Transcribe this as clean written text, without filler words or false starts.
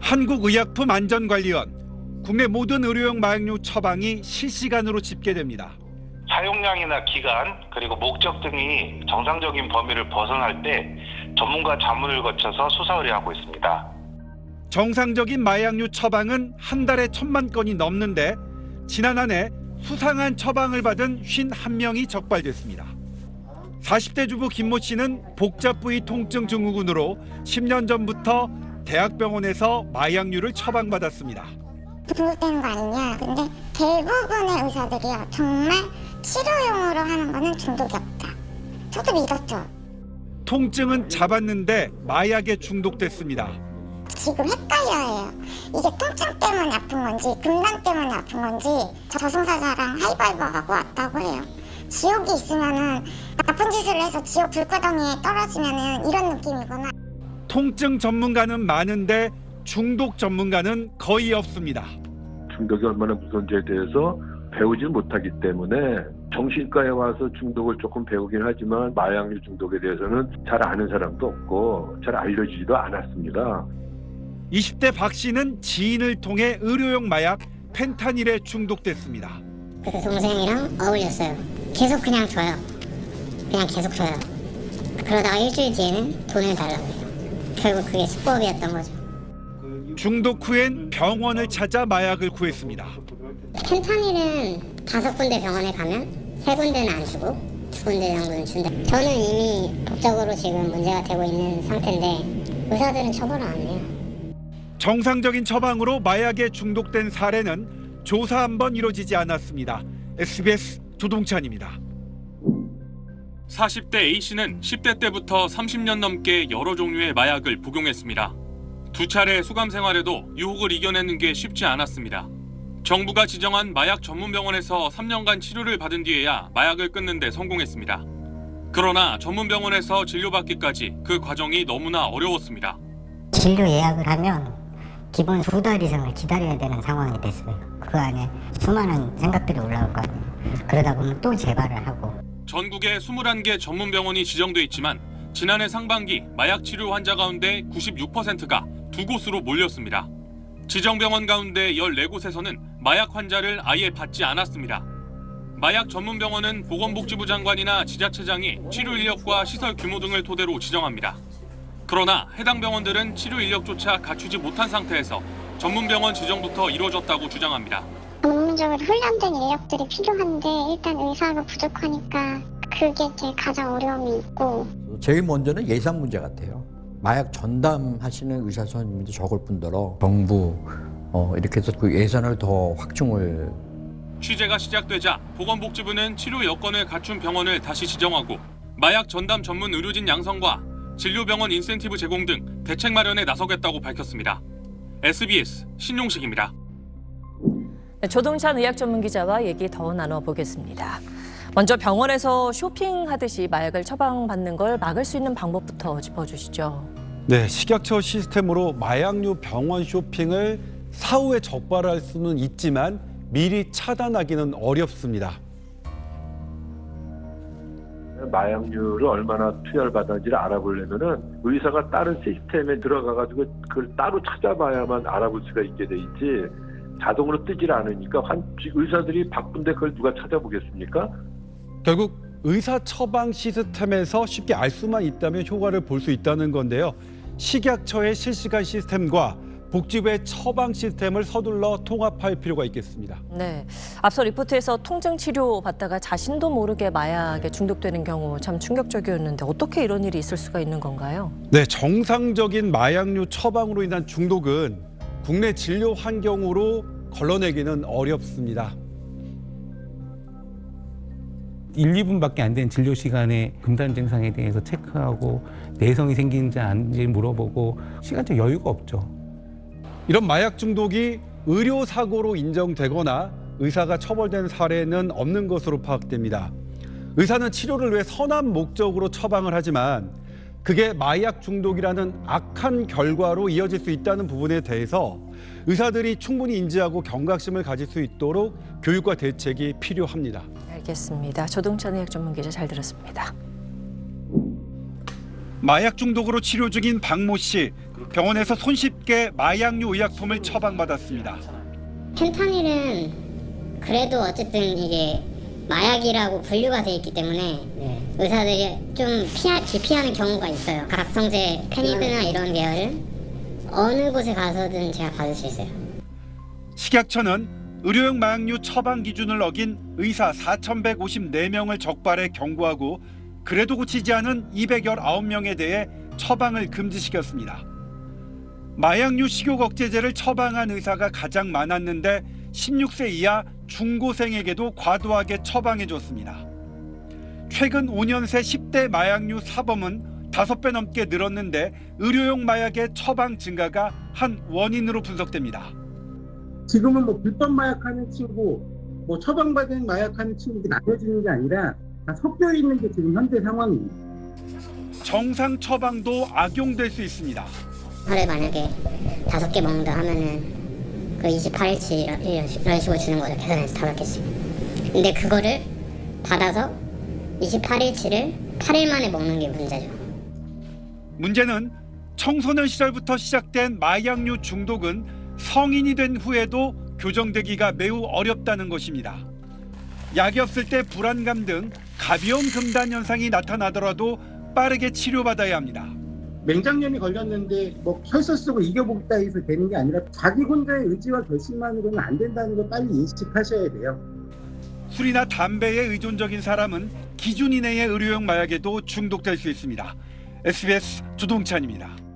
한국의약품안전관리원, 국내 모든 의료용 마약류 처방이 실시간으로 집계됩니다. 사용량이나 기간 그리고 목적 등이 정상적인 범위를 벗어날 때 전문가 자문을 거쳐서 수사 의뢰하고 있습니다. 정상적인 마약류 처방은 한 달에 1,000만 건이 넘는데 지난 한 해 수상한 처방을 받은 51명이 적발됐습니다. 40대 주부 김모 씨는 복잡 부위 통증 증후군으로 10년 전부터 대학병원에서 마약류를 처방받았습니다. 중독되는 거 아니냐. 근데 대부분의 의사들이요. 정말 치료용으로 하는 거는 중독이 없다. 저도 믿었죠. 통증은 잡았는데 마약에 중독됐습니다. 지금 헷갈려요. 이게 통증 때문에 아픈 건지 금단 때문에 아픈 건지 저승사자랑 하이바이버하고 왔다고 해요. 지옥이 있으면은 나쁜 짓을 해서 지옥 불구덩이에 떨어지면은 이런 느낌이구나. 통증 전문가는 많은데 중독 전문가는 거의 없습니다. 중독이 얼마나 무서운지에 대해서 배우지 못하기 때문에 정신과에 와서 중독을 조금 배우긴 하지만 마약류 중독에 대해서는 잘 아는 사람도 없고 잘 알려지지도 않았습니다. 20대 박 씨는 지인을 통해 의료용 마약 펜타닐에 중독됐습니다. 그때 동생이랑 어울렸어요. 계속 그냥 줘요. 그냥 계속 줘요. 그러다가 일주일 뒤에는 돈을 달라고 해요. 결국 그게 수법이었던 거죠. 중독 후엔 병원을 찾아 마약을 구했습니다. 펜타닐은 5군데 병원에 가면 3군데는 안 주고 2군데 정도는 준다. 저는 이미 법적으로 지금 문제가 되고 있는 상태인데 의사들은 처벌을 안 해요. 정상적인 처방으로 마약에 중독된 사례는 조사 한 번 이루어지지 않았습니다. SBS 조동찬입니다. 40대 A씨는 10대 때부터 30년 넘게 여러 종류의 마약을 복용했습니다. 2차례 수감 생활에도 유혹을 이겨내는 게 쉽지 않았습니다. 정부가 지정한 마약 전문병원에서 3년간 치료를 받은 뒤에야 마약을 끊는 데 성공했습니다. 그러나 전문병원에서 진료받기까지 그 과정이 너무나 어려웠습니다. 진료 예약을 하면 기본 2달 이상을 기다려야 되는 상황이 됐어요. 그 안에 수많은 생각들이 올라올 거 아니에요. 그러다 보면 또 재발을 하고. 전국에 21개 전문병원이 지정돼 있지만 지난해 상반기 마약 치료 환자 가운데 96%가 2곳으로 몰렸습니다. 지정병원 가운데 14곳에서는 마약 환자를 아예 받지 않았습니다. 마약 전문병원은 보건복지부 장관이나 지자체장이 치료 인력과 시설 규모 등을 토대로 지정합니다. 그러나 해당 병원들은 치료 인력조차 갖추지 못한 상태에서 전문병원 지정부터 이루어졌다고 주장합니다. 전문적으로 훈련된 인력들이 필요한데 일단 의사가 부족하니까 그게 제일 가장 어려움이 있고. 제일 먼저는 예산 문제 같아요. 마약 전담하시는 의사 선생님도 적을 뿐더러 정부 이렇게 해서 그 예산을 더 확충을. 취재가 시작되자 보건복지부는 치료 여건을 갖춘 병원을 다시 지정하고 마약 전담 전문 의료진 양성과 진료병원 인센티브 제공 등 대책 마련에 나서겠다고 밝혔습니다. SBS 신용식입니다. 조동찬 의학 전문 기자와 얘기 더 나눠보겠습니다. 먼저 병원에서 쇼핑하듯이 마약을 처방받는 걸 막을 수 있는 방법부터 짚어주시죠. 네, 식약처 시스템으로 마약류 병원 쇼핑을 사후에 적발할 수는 있지만 미리 차단하기는 어렵습니다. 마약류를 얼마나 투여받았는지를 알아보려면은 의사가 다른 시스템에 들어가가지고 그걸 따로 찾아봐야만 알아볼 수가 있게 돼 있지 자동으로 뜨질 않으니까 의사들이 바쁜데 그걸 누가 찾아보겠습니까? 결국 의사 처방 시스템에서 쉽게 알 수만 있다면 효과를 볼 수 있다는 건데요. 식약처의 실시간 시스템과 복지부의 처방 시스템을 서둘러 통합할 필요가 있겠습니다. 네, 앞서 리포트에서 통증 치료 받다가 자신도 모르게 마약에 중독되는 경우 참 충격적이었는데 어떻게 이런 일이 있을 수가 있는 건가요? 네, 정상적인 마약류 처방으로 인한 중독은 국내 진료 환경으로 걸러내기는 어렵습니다. 1, 2분밖에 안 된 진료 시간에 금단 증상에 대해서 체크하고 내성이 생기는지 아닌지 물어보고 시간적 여유가 없죠. 이런 마약 중독이 의료 사고로 인정되거나 의사가 처벌된 사례는 없는 것으로 파악됩니다. 의사는 치료를 위해 선한 목적으로 처방을 하지만 그게 마약 중독이라는 악한 결과로 이어질 수 있다는 부분에 대해서 의사들이 충분히 인지하고 경각심을 가질 수 있도록 교육과 대책이 필요합니다. 알겠습니다. 조동찬 의학 전문 기자 잘 들었습니다. 마약 중독으로 치료 중인 박모 씨. 병원에서 손쉽게 마약류 의약품을 처방받았습니다. 펜타닐은 그래도 어쨌든 이게 마약이라고 분류가 돼 있기 때문에 의사들이 좀 기피하는 경우가 있어요. 각성제, 페니드나 이런 계열은 어느 곳에 가서든 제가 받을 수 있어요. 식약처는 의료용 마약류 처방 기준을 어긴 의사 4,154명을 적발해 경고하고 그래도 고치지 않은 219명에 대해 처방을 금지시켰습니다. 마약류 식욕 억제제를 처방한 의사가 가장 많았는데 16세 이하 중고생에게도 과도하게 처방해줬습니다. 최근 5년 새 10대 마약류 사범은 5배 넘게 늘었는데 의료용 마약의 처방 증가가 한 원인으로 분석됩니다. 지금은 뭐 불법 마약하는 친구, 뭐 처방받은 마약하는 친구 이렇게 나눠지는 게 아니라 다 섞여 있는 게 지금 현재 상황입니다. 정상 처방도 악용될 수 있습니다. 하루에 만약에 5개 먹는다 하면은 그 28일치 이런 식으로 주는 거죠. 계산해서 5개씩. 근데 그거를 받아서 28일치를 8일 만에 먹는 게 문제죠. 문제는 청소년 시절부터 시작된 마약류 중독은 성인이 된 후에도 교정되기가 매우 어렵다는 것입니다. 약이 없을 때 불안감 등 가벼운 금단 현상이 나타나더라도 빠르게 치료받아야 합니다. 맹장염이 걸렸는데 뭐 혈서 쓰고 이겨보겠다 해서 되는 게 아니라 자기 혼자의 의지와 결심만으로는 안 된다는 걸 빨리 인식하셔야 돼요. 술이나 담배에 의존적인 사람은 기준 이내의 의료용 마약에도 중독될 수 있습니다. SBS 조동찬입니다.